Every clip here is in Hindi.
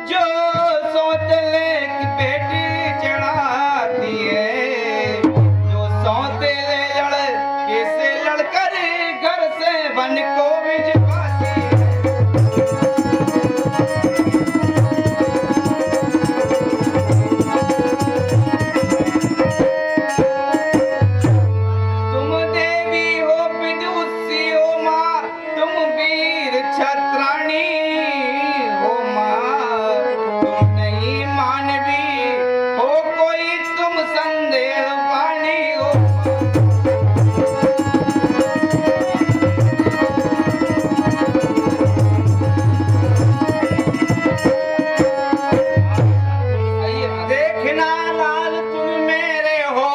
जो सौतेले की बेटी चढ़ाती है, जो सौतेले लड़के से लड़कर घर से वन को भिजवाती है। तुम देवी हो विदुषी हो माँ, तुम वीर छत्राणी हो माँ, तुम नहीं मानवी हो कोई, तुम संदेह वाणी हो। देखना लाल तुम मेरे हो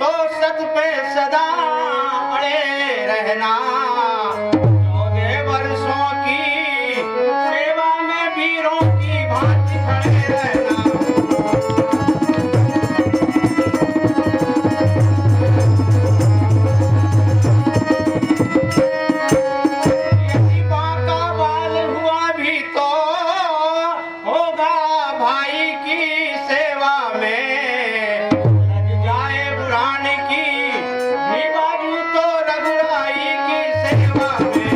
तो सत पे सदा अड़े रहना, 14 वर्षों की सेवा में वीरों की भांति खड़े रहना। यदि बाका बाल हुआ भी तो होगा भाई की सेवा में, लग जाए बुढ़ान की भी बाजू तो रघुराई की सेवा में।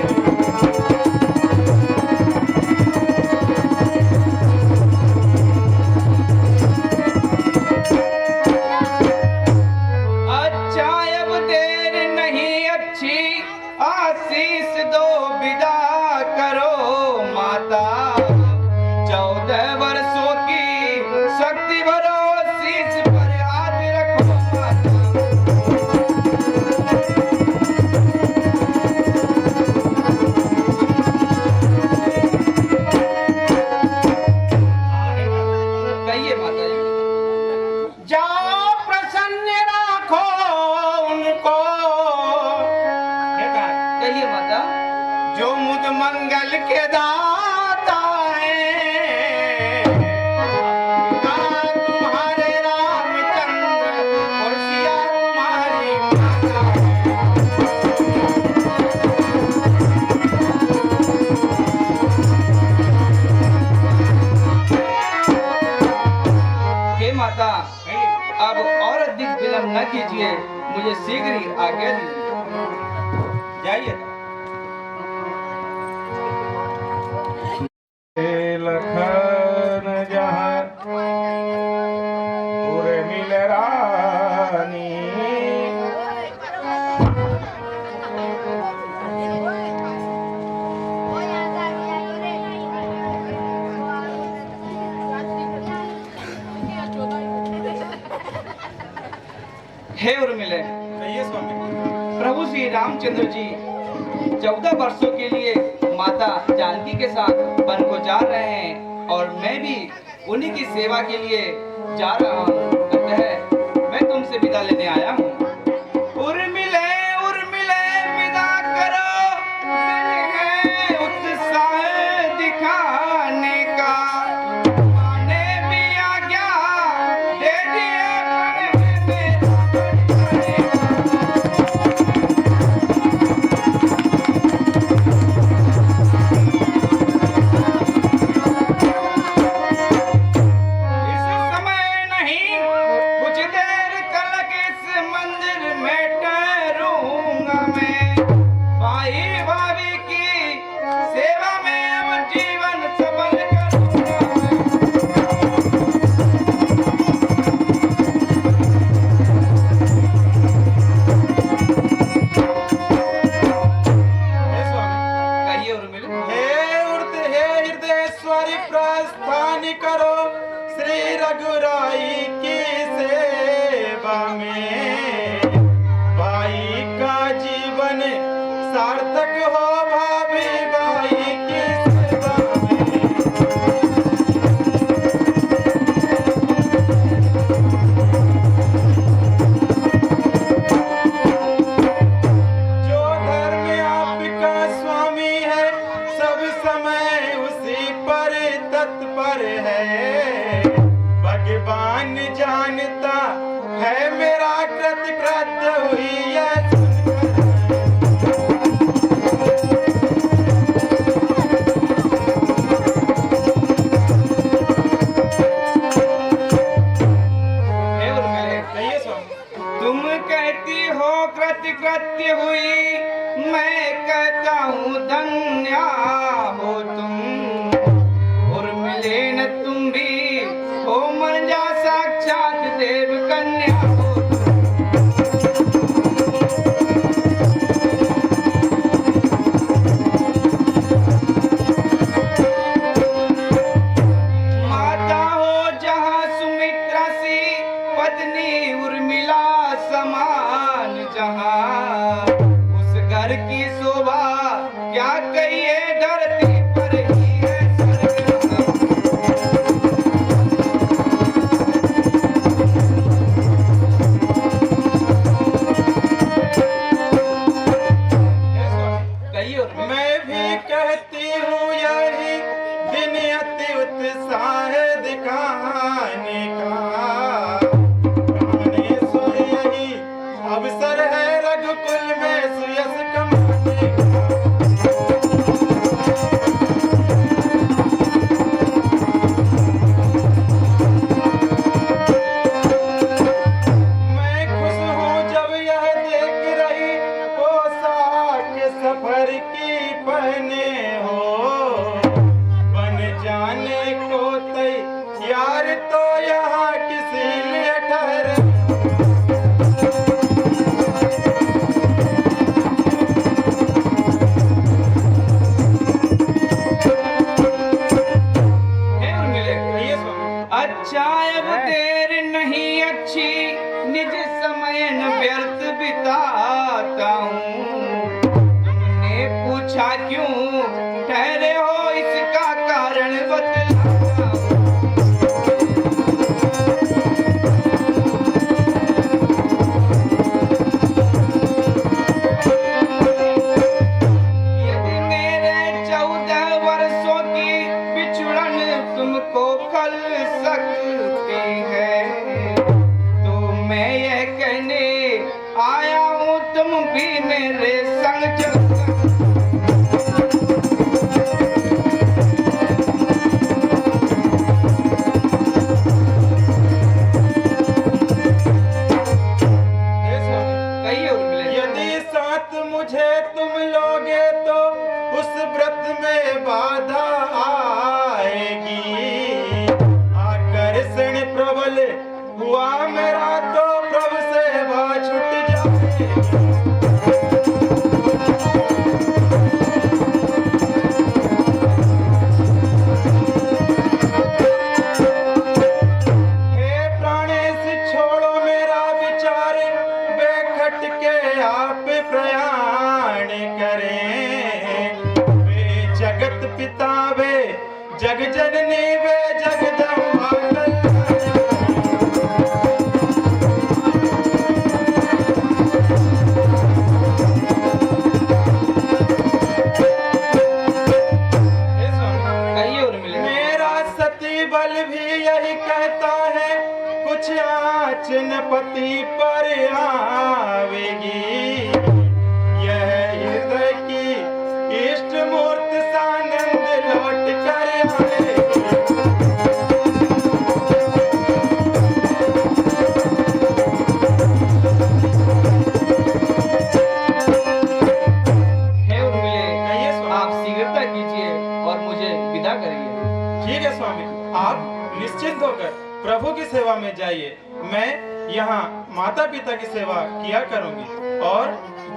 अच्छा अब देर नहीं अच्छी आशीष दो विदा करो माता, 14 वर्षों की शक्ति भरो शीश पर हाथ रखो माता। कहिए माता जी। जाओ प्रसन्न राखो उनको, कहिए माता। जो मुद मंगल के दाता है, तुम्हारे रामचंद्र और सिया तुम्हारी माता है। हे माता, अब और अधिक विलंब न कीजिए, मुझे शीघ्र ही आज्ञा दीजिए। जाइए। लखन जहाँ उर्मिल रानी, हे उर्मिले, कहिए स्वामी। प्रभु श्री रामचंद्र जी 14 वर्षों के लिए माता जानकी के साथ वन को जा रहे हैं और मैं भी उन्हीं की सेवा के लिए जा रहा हूँ। अतः मैं तुमसे विदा लेने आया हूँ। उर्मिले उर्मिले विदा करो, दिन है उत्साह दिखाने का, माने भी आज्ञा दे दिए मन में बढ़ने इस समय नहीं, कुछ देर तक इस मंदिर में ठहरूंगा मैं, भाई भाभी की सेवा में अब जीवन सफल करूंगा मैं। हे स्वामी। कहिए उर्मिल। हे हृदयेश्वरी प्रस्थान करो श्री रघुराई की सेवा में, भाई का जीवन सार्थक हो भाभी भाई की सेवा में। जो धर्म आपका स्वामी है, सब समय उसी पर तत्पर है, भगवान जानता है मेरा कृतकृत्य हुई है सुनकर। सा है दिखाने का। प्राणेश्वर यही अवसर है रघुकुल में सुयस कमाने का। मैं खुश हूँ जब यह देख रही पोशाक सफर की पहने हो। बन जाने को तैयार तो यहाँ किसी लिए ठहरे। हे उर्मिले, कहिए स्वामी। अच्छा अब देर नहीं अच्छी, निज समय न व्यर्थ बिताता हूँ। तुमने पूछा क्यों ठहरे हो, इसका कारण बतलाता हूँ। यदि मेरे 14 वर्षों की बिछुड़न तुमको खल सकती है, तो मैं यह कहने आया हूँ तुम भी मेरे संग चल। हे स्वामी, कहिए उर्मिले। यदि साथ मुझे तुम लोगे तो उस व्रत में बाधा आएगी। आकर्षण प्रबल हुआ मेरा तो प्रभु से बात छूट जाएगी। हे प्राणेश छोड़ो मेरा विचार, बेखट के आप प्रयाण करें। वे जगत पिता वे जग जननी वे जगदम्बा कल्याणी। हे स्वामी, कहिए उर्मिले। मेरा सती बल भी यही कहता है, कुछ आँच न पति पर आवेगी। यह हृदय की इष्ट मूर्त सानंद लौट कर आएगी। हे उर्मिले, कहिए स्वामी। आप शीघ्रता कीजिए और मुझे विदा करिए। ठीक है स्वामी, आप निश्चिंत होकर प्रभु की सेवा में जाइए। मैं यहाँ माता पिता की सेवा किया करूंगी, और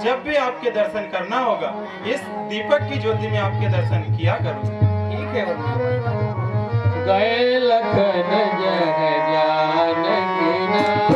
जब भी आपके दर्शन करना होगा इस दीपक की ज्योति में आपके दर्शन किया करूंगी। ठीक है उर्मिले। गए लखन जह जानकी नाथ,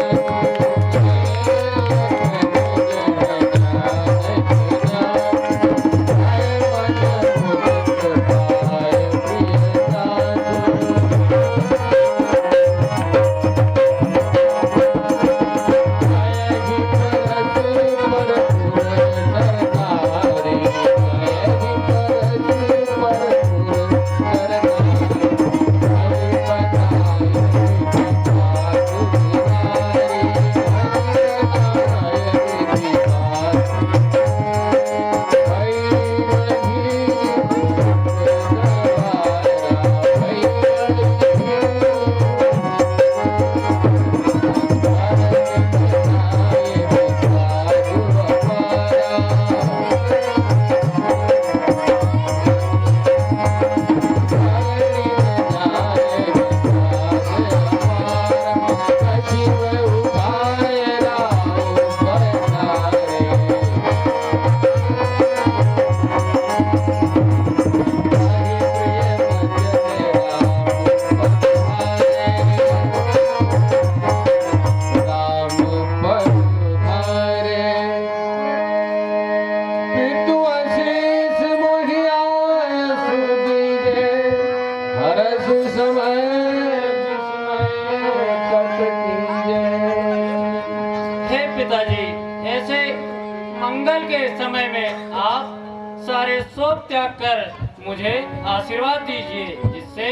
मंगल के समय में आप सारे शोक त्याग कर मुझे आशीर्वाद दीजिए, जिससे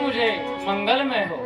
मुझे मंगलमय हो।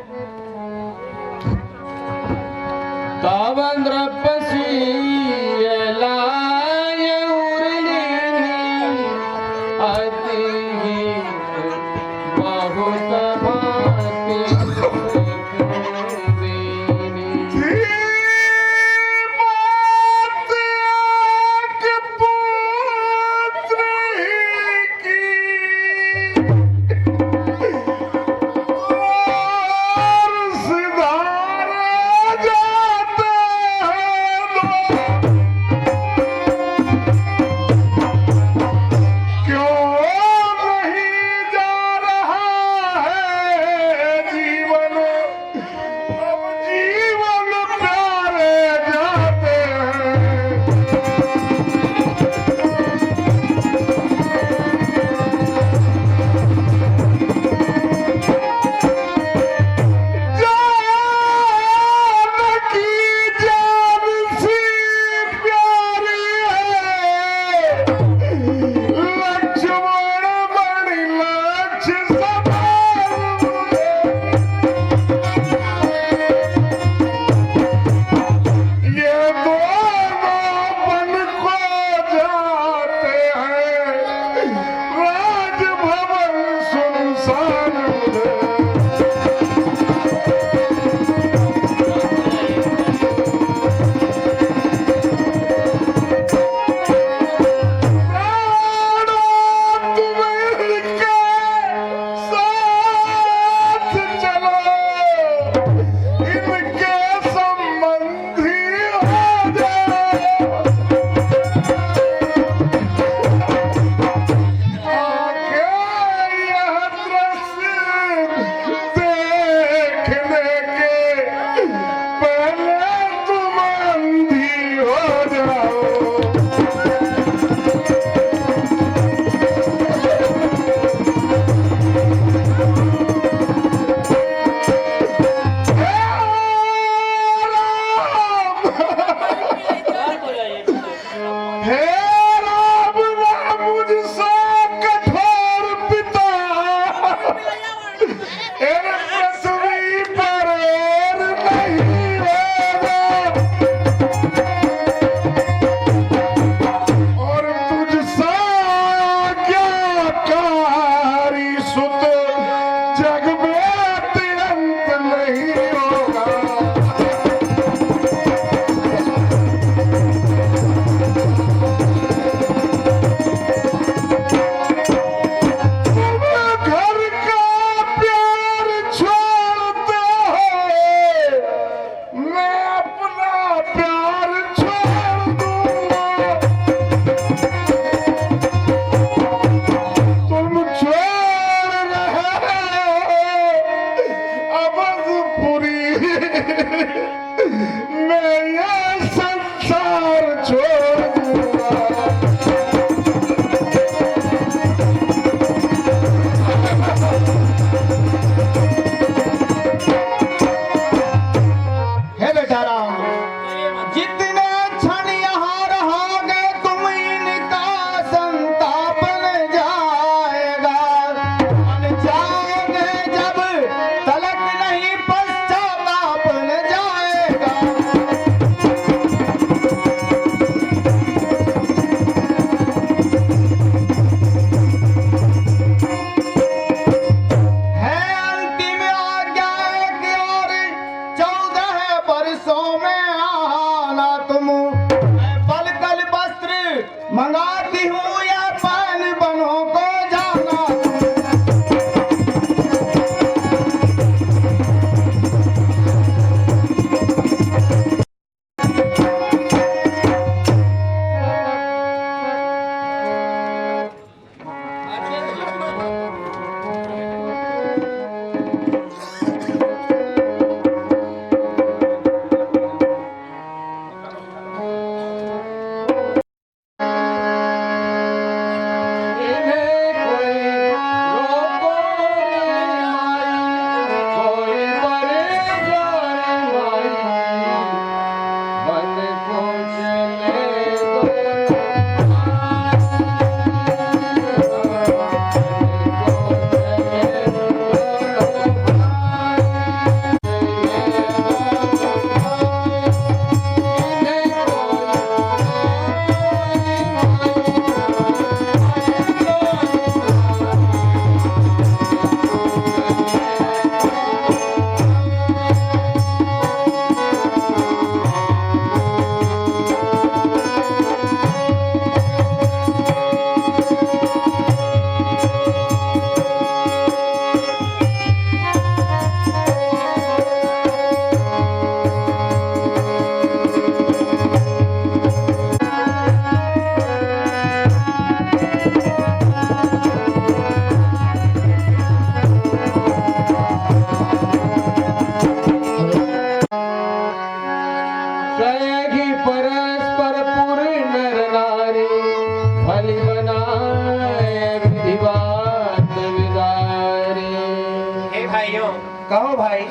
भाइयों, कहो भाई।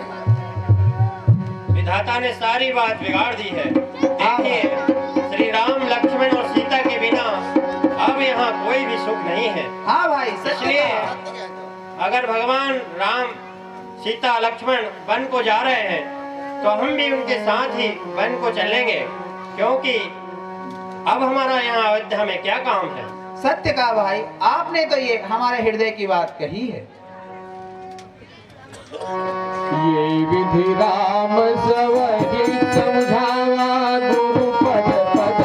विधाता ने सारी बात बिगाड़ दी है। देखिए, श्री राम, लक्ष्मण और सीता के बिना अब यहाँ कोई भी सुख नहीं है। हाँ भाई, सच इसलिए कहा। अगर भगवान राम, सीता, लक्ष्मण वन को जा रहे हैं तो हम भी उनके साथ ही वन को चलेंगे, क्योंकि अब हमारा यहाँ अयोध्या में क्या काम है। सत्य कहा भाई, आपने तो ये हमारे हृदय की बात कही है। ये विधि राम सवहि समझावा, गुरु पद पद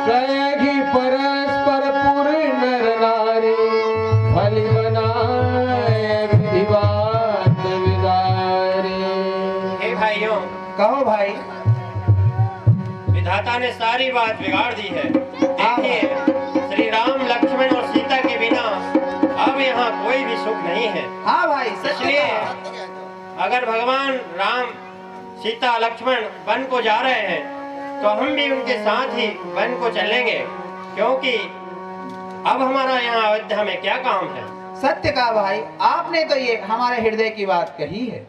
कहेगी परस्पर पुर नर नारी, भली बनाए विधिवात विदारी। हे भाइयों, कहो भाई। विधाता ने सारी बात बिगाड़ दी है। देखिए, श्री राम, लक्ष्मण और सीता के बिना अब यहाँ कोई भी सुख नहीं है। हाँ भाई, सच इसलिए कहा। अगर भगवान राम, सीता, लक्ष्मण वन को जा रहे हैं तो हम भी उनके साथ ही वन को चलेंगे, क्योंकि अब हमारा यहाँ अयोध्या में क्या काम है। सत्य कहा भाई, आपने तो ये हमारे हृदय की बात कही है।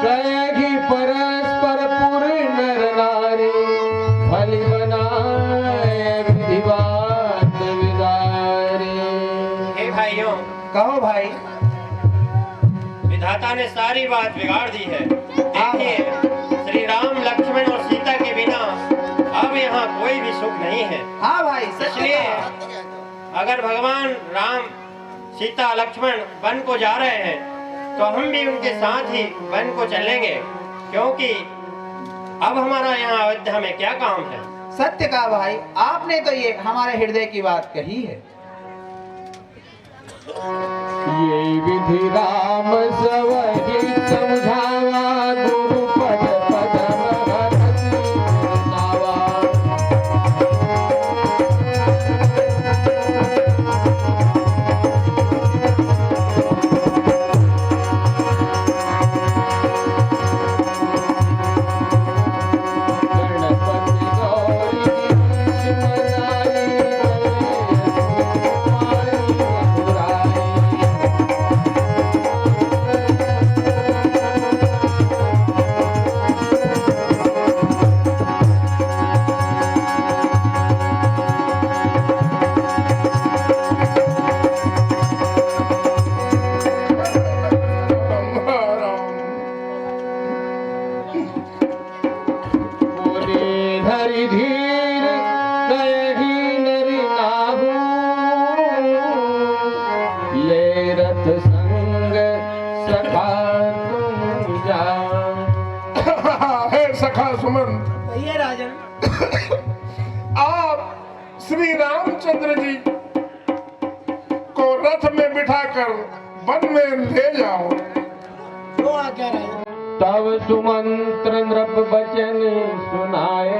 कहेगी परस्पर पुर नर नारी, भली बनाए विधिवात विदारी। हे भाइयों, कहो भाई। विधाता ने सारी बात बिगाड़ दी है। देखिए, श्री राम, लक्ष्मण और सीता के बिना अब यहाँ कोई भी सुख नहीं है। हाँ भाई, सच इसलिए कहा। अगर भगवान राम, सीता, लक्ष्मण वन को जा रहे हैं तो हम भी उनके साथ ही वन को चलेंगे, क्योंकि अब हमारा यहाँ अयोध्या में क्या काम है। सत्य कहा भाई, आपने तो ये हमारे हृदय की बात कही है। ये विधि राम सवहि समझावा, गुरु पद पद नावा। गणपति गौरी मनाई, मुरारी। बोले धरि धीर कयहि नरि नाहु, ले रथ संग सखा तुम जान। हे सखा सुमंत, कहिए राजन। आप श्री रामचंद्र जी को रथ में बिठाकर वन में ले जाओ। वो आज्ञा राजन। तब सुमंत्र नृप बचन सुनाए,